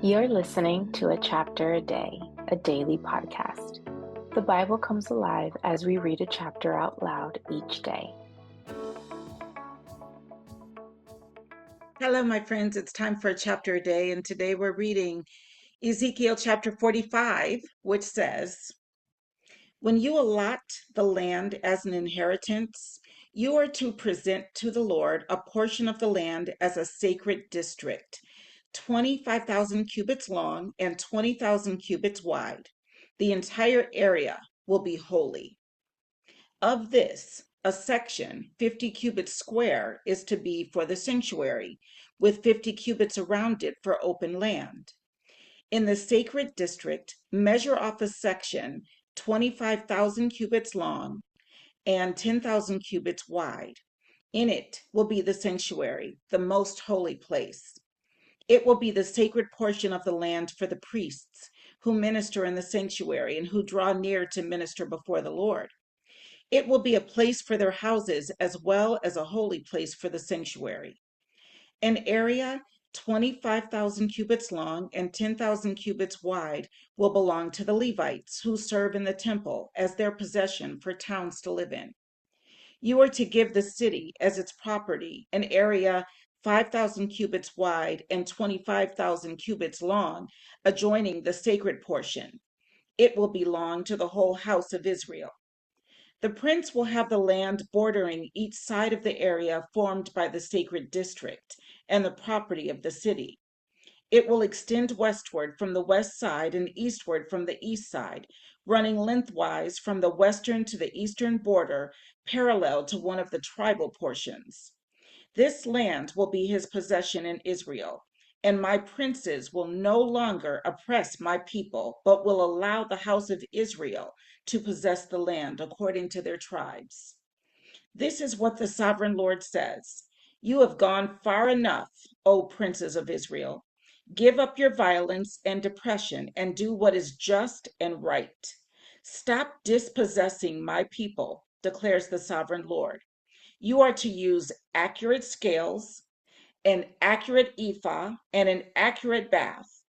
You're listening to A Chapter a Day, a daily podcast. The Bible comes alive as we read a chapter out loud each day. Hello, my friends. It's time for a chapter a day, and today we're reading Ezekiel chapter 45, which says, "When you allot the land as an inheritance, you are to present to the Lord a portion of the land as a sacred district, 25,000 cubits long and 20,000 cubits wide. The entire area will be holy. Of this, a section, 50 cubits square, is to be for the sanctuary, with 50 cubits around it for open land. In the sacred district, measure off a section 25,000 cubits long and 10,000 cubits wide. In it will be the sanctuary, the most holy place. It will be the sacred portion of the land for the priests who minister in the sanctuary and who draw near to minister before the Lord. It will be a place for their houses as well as a holy place for the sanctuary. An area 25,000 cubits long and 10,000 cubits wide will belong to the Levites who serve in the temple as their possession for towns to live in. You are to give the city as its property an area 5,000 cubits wide and 25,000 cubits long, adjoining the sacred portion. It will belong to the whole house of Israel. The prince will have the land bordering each side of the area formed by the sacred district and the property of the city. It will extend westward from the west side and eastward from the east side, running lengthwise from the western to the eastern border, parallel to one of the tribal portions. This land will be his possession in Israel, and my princes will no longer oppress my people, but will allow the house of Israel to possess the land according to their tribes. This is what the sovereign Lord says. You have gone far enough, O princes of Israel. Give up your violence and depression and do what is just and right. Stop dispossessing my people, declares the sovereign Lord. You are to use accurate scales, an accurate ephah, and an accurate bath.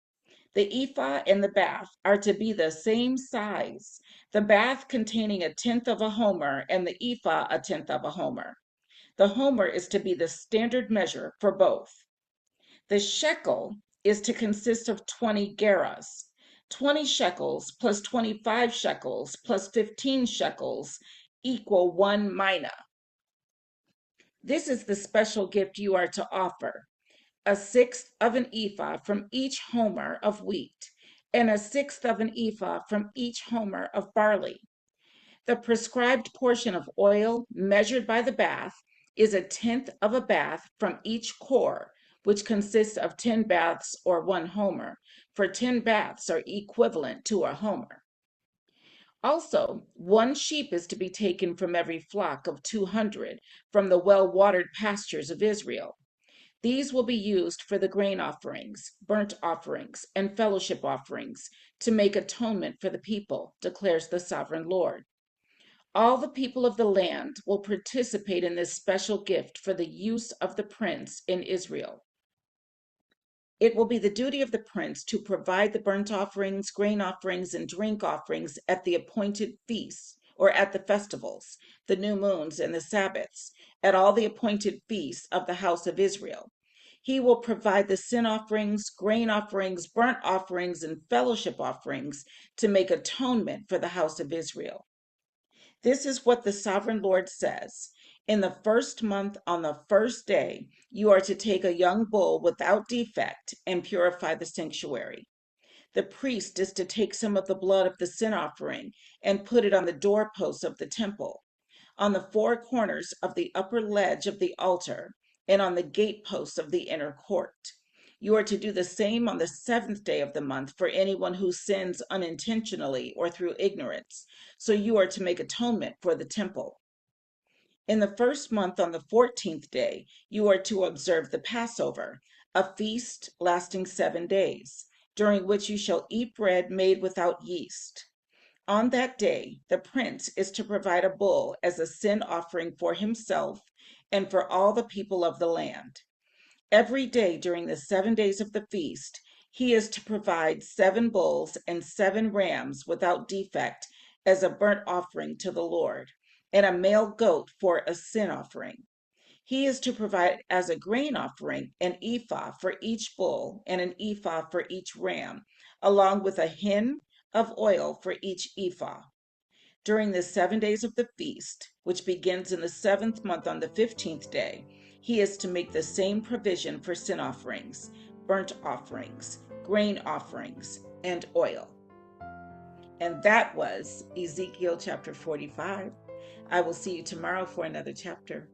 The ephah and the bath are to be the same size, the bath containing a tenth of a homer and the ephah a tenth of a homer. The homer is to be the standard measure for both. The shekel is to consist of 20 gerahs. 20 shekels plus 25 shekels plus 15 shekels equal 1 mina. This is the special gift you are to offer: a sixth of an ephah from each homer of wheat, and a sixth of an ephah from each homer of barley. The prescribed portion of oil, measured by the bath, is a tenth of a bath from each core, which consists of 10 baths or 1 homer, for 10 baths are equivalent to a homer. Also, 1 sheep is to be taken from every flock of 200 from the well-watered pastures of Israel. These will be used for the grain offerings, burnt offerings, and fellowship offerings to make atonement for the people, declares the sovereign Lord. All the people of the land will participate in this special gift for the use of the prince in Israel. It will be the duty of the prince to provide the burnt offerings, grain offerings, and drink offerings at the appointed feasts, or at the festivals, the new moons, and the Sabbaths, at all the appointed feasts of the house of Israel. He will provide the sin offerings, grain offerings, burnt offerings, and fellowship offerings to make atonement for the house of Israel. This is what the sovereign Lord says. In the first month, on the first day, you are to take a young bull without defect and purify the sanctuary. The priest is to take some of the blood of the sin offering and put it on the doorposts of the temple, on the 4 corners of the upper ledge of the altar, and on the gateposts of the inner court. You are to do the same on the 7th day of the month for anyone who sins unintentionally or through ignorance. So you are to make atonement for the temple. In the first month, on the 14th day, you are to observe the Passover, a feast lasting 7 days, during which you shall eat bread made without yeast. On that day, the prince is to provide a bull as a sin offering for himself and for all the people of the land. Every day during the 7 days of the feast, He is to provide 7 bulls and 7 rams without defect as a burnt offering to the Lord, and a male goat for a sin offering. He is to provide as a grain offering an ephah for each bull and an ephah for each ram, along with a hin of oil for each ephah. During the 7 days of the feast, which begins in the 7th month on the 15th day, he is to make the same provision for sin offerings, burnt offerings, grain offerings, and oil. And that was Ezekiel chapter 45. I will see you tomorrow for another chapter.